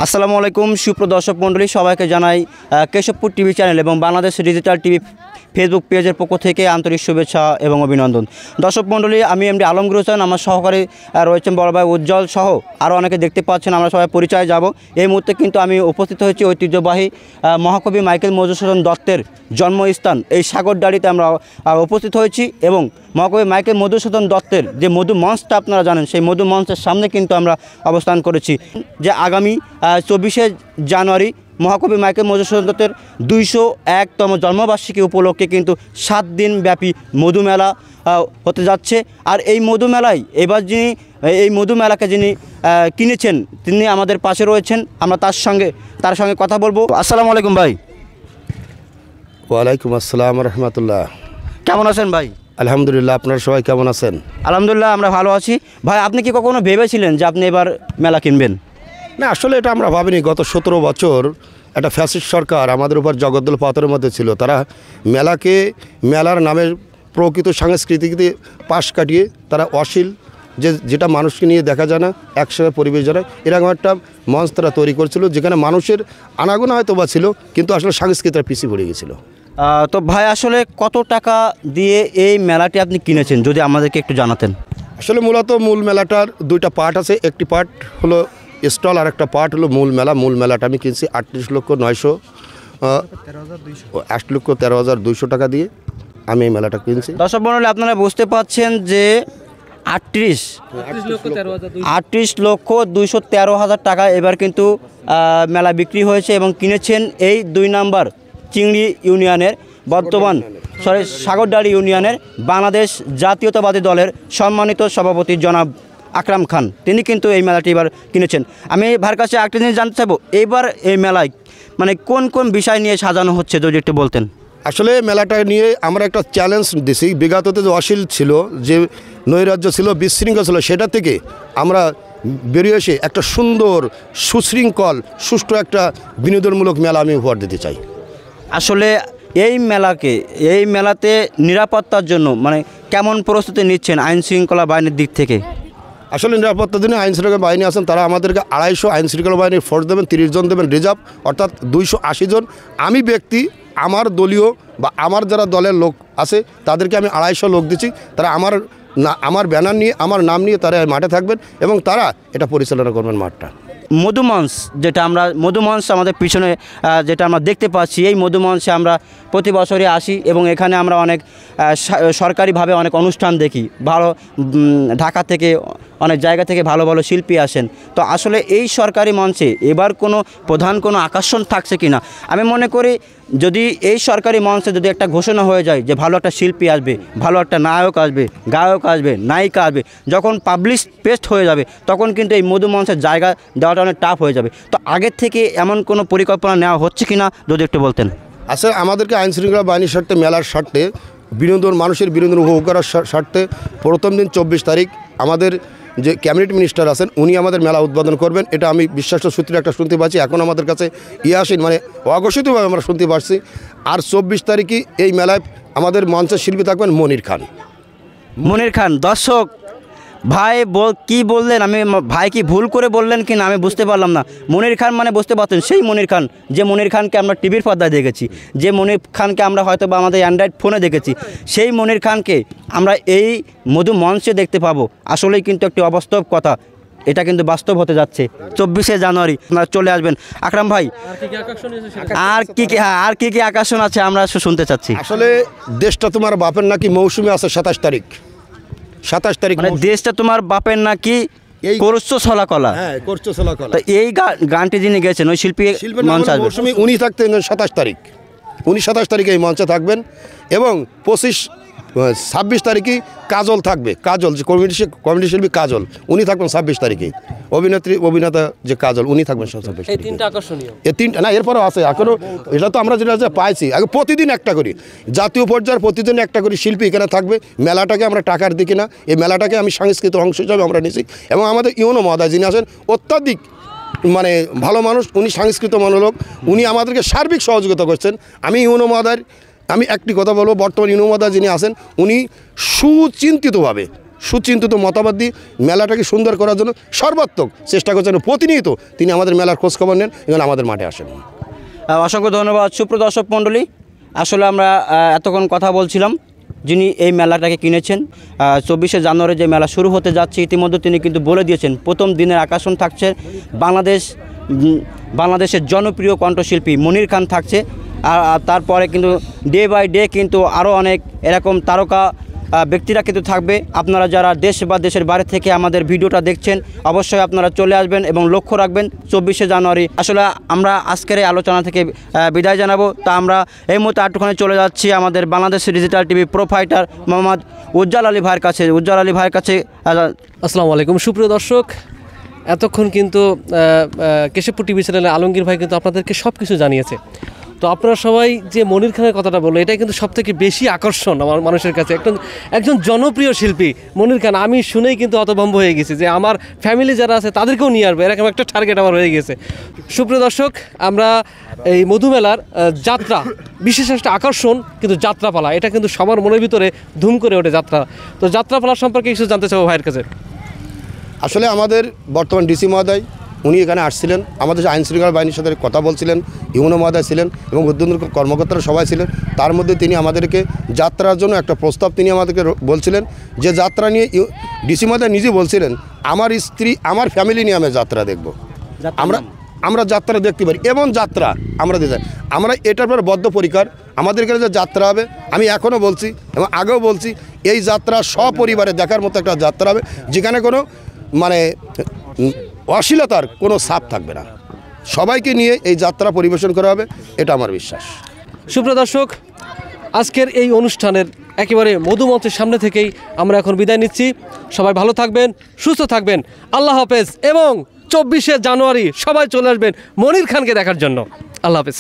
আসসালামু আলাইকুম সুপ্রদর্শক মণ্ডলী, সবাইকে জানাই কেশবপুর টিভি চ্যানেল এবং বাংলাদেশ ডিজিটাল টিভি ফেসবুক পেজের পক্ষ থেকে আন্তরিক শুভেচ্ছা এবং অভিনন্দন। দর্শক মণ্ডলী, আমি এমডি আলমগীর হোসেন, আমার সহকারী রয়েছেন বড় ভাই উজ্জ্বল সহ আরও অনেকে দেখতে পাচ্ছেন। আমরা সবাই পরিচয় যাব। এই মুহূর্তে কিন্তু আমি উপস্থিত হয়েছি ঐতিহ্যবাহী মহাকবি মাইকেল মধুসূদন দত্তের জন্মস্থান এই সাগরদাড়িতে আমরা উপস্থিত হয়েছি এবং মহাকবি মাইকেল মধুসূদন দত্তের যে মধু মঞ্চটা আপনারা জানেন, সেই মধু মঞ্চের সামনে কিন্তু আমরা অবস্থান করেছি। যে আগামী 24শে জানুয়ারি মহাকবি মাইকেল মধুসূদন দত্তের 201তম জন্মবার্ষিকী উপলক্ষে কিন্তু 7 দিন ব্যাপী মধুমেলা হতে যাচ্ছে। আর এই মধুমেলায় এবার যিনি এই মধুমেলাকে যিনি কিনেছেন তিনি আমাদের পাশে রয়েছেন। আমরা তার সঙ্গে কথা বলবো। আসসালামু আলাইকুম ভাই। ওয়ালাইকুম আসসালাম রহমতুল্লাহ। কেমন আছেন ভাই? আলহামদুলিল্লাহ, আপনারা সবাই কেমন আছেন? আলহামদুলিল্লাহ, আমরা ভালো আছি। ভাই, আপনি কি কখনো ভেবেছিলেন যে আপনি এবার মেলা কিনবেন? না, আসলে এটা আমরা ভাবিনি। গত 17 বছর একটা ফ্যাসিস্ট সরকার আমাদের উপর জগদ্দল পাথরের মধ্যে ছিল। তারা মেলার নামে প্রকৃত সংস্কৃতিকে পাশ কাটিয়ে তারা অশ্লীল যেটা মানুষকে নিয়ে দেখা যায় না, একসাথে পরিবেশ জানায়, এরকম একটা মঞ্চ তারা তৈরি করেছিল যেখানে মানুষের আনাগোনা হয়তো বা ছিল, কিন্তু আসলে সংস্কৃতিটা পিছিয়ে পড়ে গেছিলো। তো ভাই, আসলে কত টাকা দিয়ে এই মেলাটি আপনি কিনেছেন যদি আমাদেরকে একটু জানাতেন। আসলে মূল মেলাটার 2টা পার্ট আছে। একটি পার্ট হলো স্টল আর একটা পার্ট হলো মূল মেলাটা আমি কিনছি 8,13,200 টাকা দিয়ে আমি এই মেলাটা কিনছি। দর্শক মণ্ডলী, আপনারা বুঝতে পাচ্ছেন যে 38,213,000 টাকা এবার কিন্তু মেলা বিক্রি হয়েছে এবং কিনেছেন এই 2 নম্বর চিংড়ি ইউনিয়নের সাগরদাড়ি ইউনিয়নের বাংলাদেশ জাতীয়তাবাদী দলের সম্মানিত সভাপতি জনাব আকরাম খান। তিনি কিন্তু এই মেলাটি এবার কিনেছেন। আমি ভাইয়ের কাছে একটা জিনিস জানতে চাইবো, এইবার এই মেলায় মানে কোন কোন বিষয় নিয়ে সাজানো হচ্ছে যদি একটু বলতেন। আসলে মেলাটা নিয়ে আমরা একটা চ্যালেঞ্জ দিছি। বিগততে যে অশ্লীল ছিল, যে নৈরাজ্য ছিল, বিশৃঙ্খলা ছিল, সেটা থেকে আমরা বেরিয়ে এসে একটা সুন্দর সুশৃঙ্খল সুষ্ঠু একটা বিনোদনমূলক মেলা আমি উপহার দিতে চাই। আসলে এই মেলাতে নিরাপত্তার জন্য মানে কেমন প্রস্তুতি নিচ্ছেন আইন শৃঙ্খলা বাহিনীর দিক থেকে? আসলে নিরাপত্তার দিনে আইন শৃঙ্খলা বাহিনী আছেন, তারা আমাদেরকে 250 আইন শৃঙ্খলা বাহিনীর ফোর্স দেবেন, 30 জন দেবেন রিজার্ভ, অর্থাৎ 280 জন। আমি ব্যক্তি, আমার দলীয় বা আমার যারা দলের লোক আছে তাদেরকে আমি 250 লোক দিচ্ছি। তারা আমার ব্যানার নিয়ে, আমার নাম নিয়ে তারা মাঠে থাকবেন এবং তারা এটা পরিচালনা করবেন মাঠটা। মধুমঞ্চ আমাদের পিছনে যেটা আমরা দেখতে পাচ্ছি, এই মধুমঞ্চে আমরা প্রতি বছরই আসি এবং এখানে আমরা অনেক সরকারিভাবে অনেক অনুষ্ঠান দেখি। ভালো ঢাকা থেকে অনেক জায়গা থেকে ভালো ভালো শিল্পী আসেন। তো আসলে এই সরকারি মঞ্চে এবার প্রধান কোনো আকর্ষণ থাকছে কি না? আমি মনে করি যদি এই সরকারি মঞ্চে যদি একটা ঘোষণা হয়ে যায় যে ভালো একটা শিল্পী আসবে, ভালো একটা নায়ক আসবে, গায়ক আসবে, নায়িকা আসবে, যখন পাবলিশ পেস্ট হয়ে যাবে তখন কিন্তু এই মধু মঞ্চের জায়গা দেওয়াটা অনেক টাফ হয়ে যাবে। তো আগের থেকে এমন কোনো পরিকল্পনা নেওয়া হচ্ছে কি না যদি একটু বলতেন। আসলে আমাদেরকে আইন শৃঙ্খলা বাহিনীর স্বার্থে, মেলার স্বার্থে, মানুষের বিনোদন উপভোগ করার স্বার্থে প্রথম দিন 24 তারিখ আমাদের যে ক্যাবিনেট মিনিস্টার আছেন উনি আমাদের মেলা উদ্বোধন করবেন। এটা আমি বিশ্বাস সূত্রে একটা শুনতে পাচ্ছি, এখন আমাদের কাছে আসেন মানে অঘোষিতভাবে আমরা শুনতে পারছি। আর 24 তারিখই এই মেলায় আমাদের মঞ্চের শিল্পী থাকবেন মনির খান। দর্শক ভাই কি বললেন? ভাই কি ভুল করে বললেন কি না আমি বুঝতে পারলাম না। মনির খান মানে বুঝতে পারতেন সেই মনির খান, যে মনির খানকে আমরা টিভির পর্দায় দেখেছি, যে মনির খানকে আমরা হয়তো বা আমাদের অ্যান্ড্রয়েড ফোনে দেখেছি, সেই মনির খানকে আমরা এই মধু মঞ্চে দেখতে পাবো। আসলেই কিন্তু একটি অবাস্তব কথা, এটা কিন্তু বাস্তব হতে যাচ্ছে। 24শে জানুয়ারি আপনারা চলে আসবেন। আকরাম ভাই, আর কি আকর্ষণ আছে আমরা শুনতে চাচ্ছি। আসলে দেশটা তোমার বাপের নাকি মৌসুমে আছে 27 তারিখ মানে দেশটা তোমার বাপের নাকি করছো ছলাকলা। হ্যাঁ, করছো ছলাকলা। এই গানটি যিনি গেছেন ওই শিল্পী মৌসুমী উনি থাকতেন 27 তারিখ। উনি 27 তারিখে এই মঞ্চে থাকবেন এবং 26 তারিখে কাজল থাকবে। কাজল যে কমেডি শিল্পী কাজল, উনি থাকবেন 26 তারিখে। অভিনেতা যে কাজল, উনি থাকবেন 27 তারিখে। এই তিনটা না, এরপরও আছে এখনও। এটা তো আমরা যেটা পাইছি আগে প্রতিদিন একটা করি, জাতীয় পর্যায়ের প্রতিদিন একটা করি শিল্পী এখানে থাকবে। মেলাটাকে আমরা টাকার দিকে না, এই মেলাটাকে আমি সাংস্কৃতিক অংশ হিসাবে আমরা নিয়েছি। এবং আমাদের ইউনো মহোদয় যিনি আছেন অত্যাধিক মানে ভালো মানুষ, উনি সাংস্কৃতিক মনোলোক, উনি আমাদেরকে সার্বিক সহযোগিতা করছেন। আমি ইউনো মহোদয়ের একটি কথা বলবো, বর্তমান ইউনো মহোদয় যিনি আছেন উনি সুচিন্তিতভাবে সুচিন্তিত মতামত দিয়ে মেলাটাকে সুন্দর করার জন্য সর্বাত্মক চেষ্টা করছেন। প্রতিনিয়ত তিনি আমাদের মেলার খোঁজখবর নেন এবং আমাদের মাঠে আসেন। অসংখ্য ধন্যবাদ সুপ্রদর্শক মণ্ডলী। আসলে আমরা এতক্ষণ কথা বলছিলাম যিনি এই মেলাটাকে কিনেছেন। 24শে জানুয়ারি যে মেলা শুরু হতে যাচ্ছে ইতিমধ্যে তিনি কিন্তু বলে দিয়েছেন প্রথম দিনের আকর্ষণ থাকছে বাংলাদেশের জনপ্রিয় কণ্ঠশিল্পী মনির খান থাকছে। আর তারপরে কিন্তু ডে বাই ডে কিন্তু আরও অনেক এরকম তারকা ব্যক্তিরা কিন্তু থাকবে। আপনারা যারা দেশ বা দেশের বাইরে থেকে আমাদের ভিডিওটা দেখছেন অবশ্যই আপনারা চলে আসবেন এবং লক্ষ্য রাখবেন 24শে জানুয়ারি। আসলে আমরা আজকের এই আলোচনা থেকে বিদায় জানাবো। তা আমরা এই মুহূর্তে আটখানে চলে যাচ্ছি আমাদের Bangladesh digital TV proprietor Mohammad Ujjwal Ali ভাইয়ের কাছে। উজ্জ্বল আলী ভাইয়ের কাছে আসসালামু আলাইকুম সুপ্রিয় দর্শক, এতক্ষণ কিন্তু কেশবপুর টিভি চ্যানেলে আলমগীর ভাই কিন্তু আপনাদেরকে সব কিছু জানিয়েছে। তো আপনারা সবাই যে মনির খানের কথাটা বললো এটাই কিন্তু সবথেকে বেশি আকর্ষণ আমার মানুষের কাছে। একজন জনপ্রিয় শিল্পী মনির খান, আমি শুনেই কিন্তু হতভম্ব হয়ে গেছি যে আমার ফ্যামিলি যারা আছে তাদেরকেও নিয়ে আসবে, এরকম একটা টার্গেট আমার হয়ে গেছে। সুপ্রিয় দর্শক, আমরা এই মধুমেলার যাত্রা বিশেষ একটা আকর্ষণ কিন্তু যাত্রাপালা, এটা কিন্তু সবার মনের ভিতরে ধুম করে ওঠে যাত্রা। তো যাত্রাপালা সম্পর্কে কিছু জানতে চাবো ভাইয়ের কাছে। আসলে আমাদের বর্তমান ডিসি মহোদয় উনি এখানে আসছিলেন, আমাদের আইন শৃঙ্খলা বাহিনীর সাথে কথা বলছিলেন, ইউনো মহোদয় ছিলেন এবং উদ্বোধন কর্মকর্তারা সবাই ছিলেন। তার মধ্যে তিনি আমাদেরকে যাত্রার জন্য একটা প্রস্তাব তিনি আমাদেরকে বলছিলেন যে যাত্রা নিয়ে ডিসি মহোদয় নিজে বলছিলেন আমার স্ত্রী আমার ফ্যামিলি নিয়ে আমি যাত্রা দেখব, আমরা যাত্রা দেখতে পারি এবং যাত্রা আমরা দিতে আমরা এটার পর বদ্ধপরিকর। আমাদের এখানে যে যাত্রা হবে আমি এখনও বলছি এবং আগেও বলছি এই যাত্রা সপরিবারে দেখার মতো একটা যাত্রা হবে যেখানে কোনো মানে অশ্লীলতার কোনো ছাপ থাকবে না, সবাইকে নিয়ে এই যাত্রা পরিবেশন করা হবে, এটা আমার বিশ্বাস। সুপ্রিয় দর্শক, আজকের এই অনুষ্ঠানের একেবারে মধুমঞ্চের সামনে থেকেই আমরা এখন বিদায় নিচ্ছি। সবাই ভালো থাকবেন, সুস্থ থাকবেন, আল্লাহ হাফেজ। এবং 24শে জানুয়ারি সবাই চলে আসবেন মনির খানকে দেখার জন্য। আল্লাহ হাফেজ।